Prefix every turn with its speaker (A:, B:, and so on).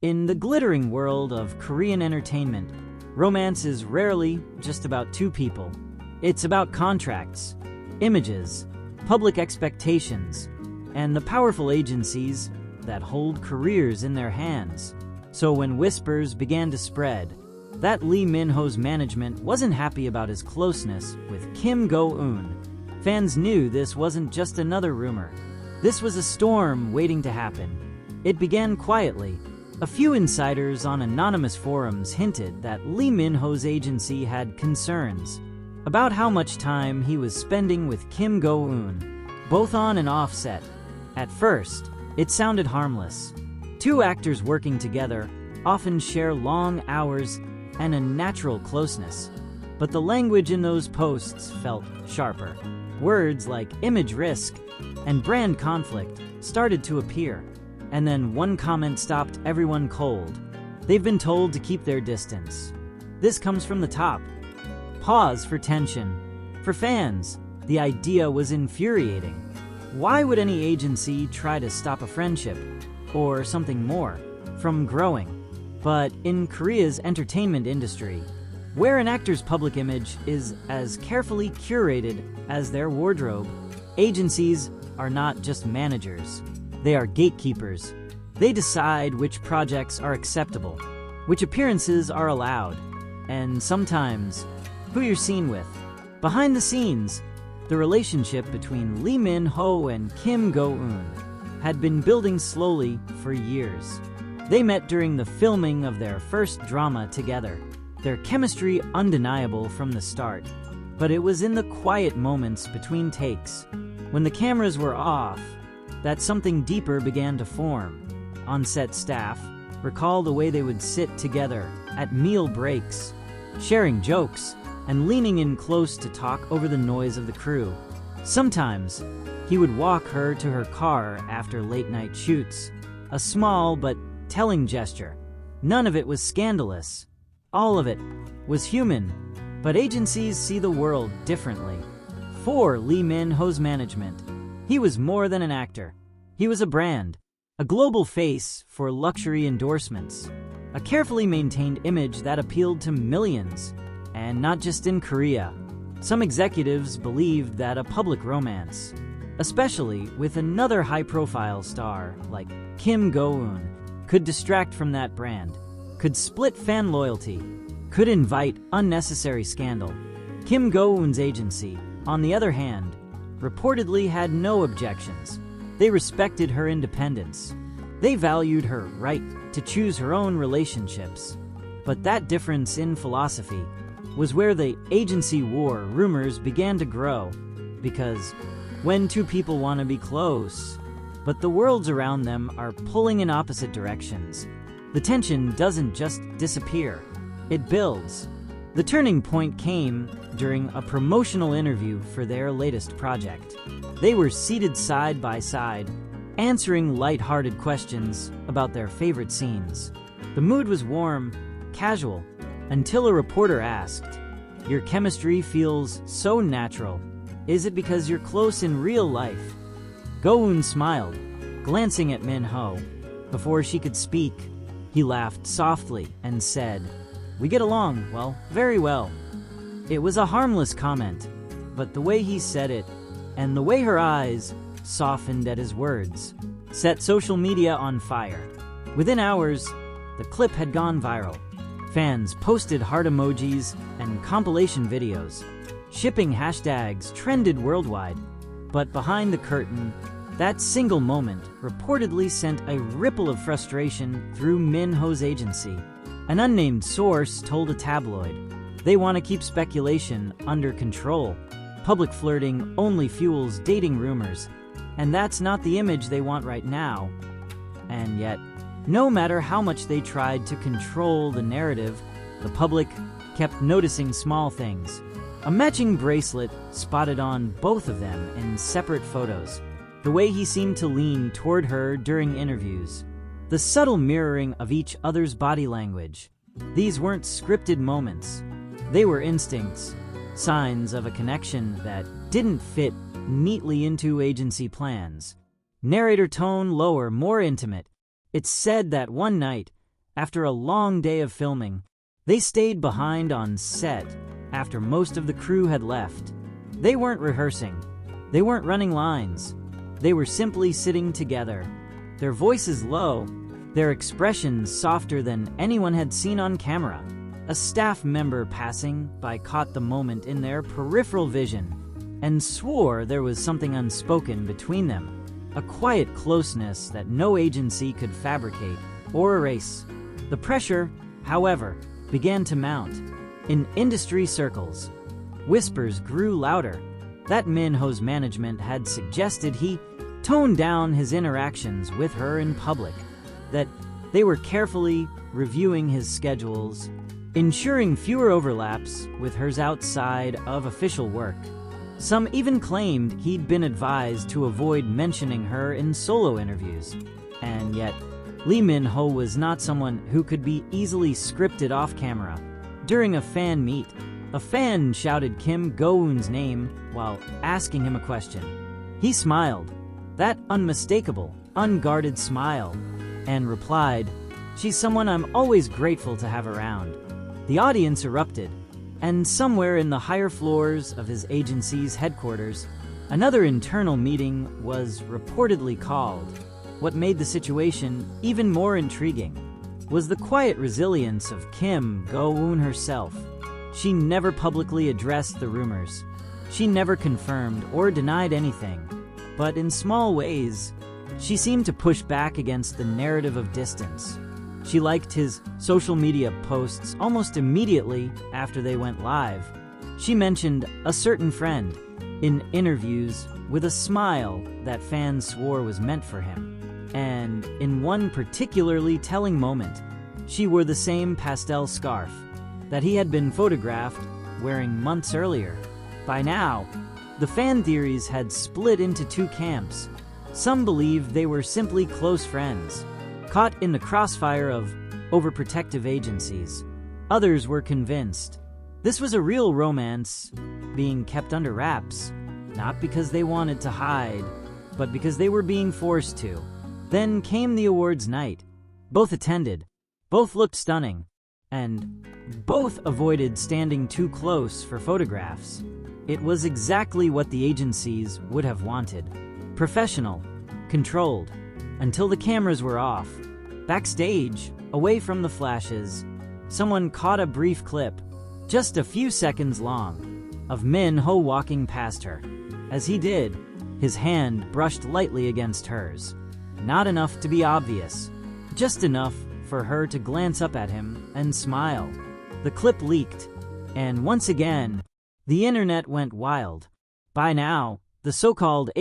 A: In the glittering world of Korean entertainment, romance is rarely just about two people. It's about contracts, images, public expectations, and the powerful agencies that hold careers in their hands. So when whispers began to spread that Lee Min-ho's management wasn't happy about his closeness with Kim Go-eun, fans knew this wasn't just another rumor. This was a storm waiting to happen. It began quietly. A few insiders on anonymous forums hinted that Lee Min-ho's agency had concerns about how much time he was spending with Kim Go-eun, both on and off set. At first, it sounded harmless. Two actors working together often share long hours and a natural closeness. But the language in those posts felt sharper. Words like image risk and brand conflict started to appear. And then one comment stopped everyone cold. They've been told to keep their distance. This comes from the top. Pause for tension. For fans, the idea was infuriating. Why would any agency try to stop a friendship, or something more, from growing? But in Korea's entertainment industry, where an actor's public image is as carefully curated as their wardrobe, agencies are not just managers. They are gatekeepers. They decide which projects are acceptable, which appearances are allowed, and sometimes who you're seen with. Behind the scenes, the relationship between Lee Min-ho and Kim Go-eun had been building slowly for years. They met during the filming of their first drama together, their chemistry undeniable from the start. But it was in the quiet moments between takes, when the cameras were off, that something deeper began to form. On-set staff recall the way they would sit together at meal breaks, sharing jokes and leaning in close to talk over the noise of the crew. Sometimes, he would walk her to her car after late-night shoots, a small but telling gesture. None of it was scandalous. All of it was human, but agencies see the world differently. For Lee Min-ho's management, he was more than an actor. He was a brand, a global face for luxury endorsements, a carefully maintained image that appealed to millions, and not just in Korea. Some executives believed that a public romance, especially with another high-profile star like Kim Go-eun, could distract from that brand, could split fan loyalty, could invite unnecessary scandal. Kim Go-eun's agency, on the other hand, reportedly had no objections. They respected her independence. They valued her right to choose her own relationships. But that difference in philosophy was where the agency war rumors began to grow. Because when two people want to be close, but the worlds around them are pulling in opposite directions, the tension doesn't just disappear, it builds. The turning point came during a promotional interview for their latest project. They were seated side by side, answering light-hearted questions about their favorite scenes. The mood was warm, casual, until a reporter asked, "Your chemistry feels so natural. Is it because you're close in real life?" Go-eun smiled, glancing at Min-ho. Before she could speak, he laughed softly and said, "We get along, well, very well." It was a harmless comment, but the way he said it, and the way her eyes softened at his words, set social media on fire. Within hours, the clip had gone viral. Fans posted heart emojis and compilation videos. Shipping hashtags trended worldwide. But behind the curtain, that single moment reportedly sent a ripple of frustration through Min-ho's agency. An unnamed source told a tabloid, "They want to keep speculation under control. Public flirting only fuels dating rumors, and that's not the image they want right now." And yet, no matter how much they tried to control the narrative, the public kept noticing small things. A matching bracelet spotted on both of them in separate photos. The way he seemed to lean toward her during interviews. The subtle mirroring of each other's body language. These weren't scripted moments. They were instincts, signs of a connection that didn't fit neatly into agency plans. Narrator tone lower, more intimate. It's said that one night, After a long day of filming, they stayed behind on set after most of the crew had left. They weren't rehearsing. They weren't running lines. They were simply sitting together, their voices low, their expressions softer than anyone had seen on camera. A staff member passing by caught the moment in their peripheral vision and swore there was something unspoken between them, a quiet closeness that no agency could fabricate or erase. The pressure, however, began to mount. In industry circles, whispers grew louder that Min Ho's management had suggested he tone down his interactions with her in public, that they were carefully reviewing his schedules, ensuring fewer overlaps with hers outside of official work. Some even claimed he'd been advised to avoid mentioning her in solo interviews. And yet, Lee Min Ho was not someone who could be easily scripted off camera. During a fan meet, a fan shouted Kim Go-eun's name while asking him a question. He smiled, that unmistakable, unguarded smile, and replied, "She's someone I'm always grateful to have around." The audience erupted, and somewhere in the higher floors of his agency's headquarters, another internal meeting was reportedly called. What made the situation even more intriguing was the quiet resilience of Kim Go-eun herself. She never publicly addressed the rumors. She never confirmed or denied anything. But in small ways, she seemed to push back against the narrative of distance. She liked his social media posts almost immediately after they went live. She mentioned a certain friend in interviews with a smile that fans swore was meant for him. And in one particularly telling moment, she wore the same pastel scarf that he had been photographed wearing months earlier. By now, the fan theories had split into two camps. Some believed they were simply close friends, caught in the crossfire of overprotective agencies. Others were convinced this was a real romance being kept under wraps, not because they wanted to hide, but because they were being forced to. Then came the awards night. Both attended, both looked stunning, and both avoided standing too close for photographs. It was exactly what the agencies would have wanted. Professional, controlled, until the cameras were off. Backstage, away from the flashes, someone caught a brief clip, just a few seconds long, of Min Ho walking past her. As he did, his hand brushed lightly against hers. Not enough to be obvious, just enough for her to glance up at him and smile. The clip leaked, and once again, the internet went wild. By now, the so-called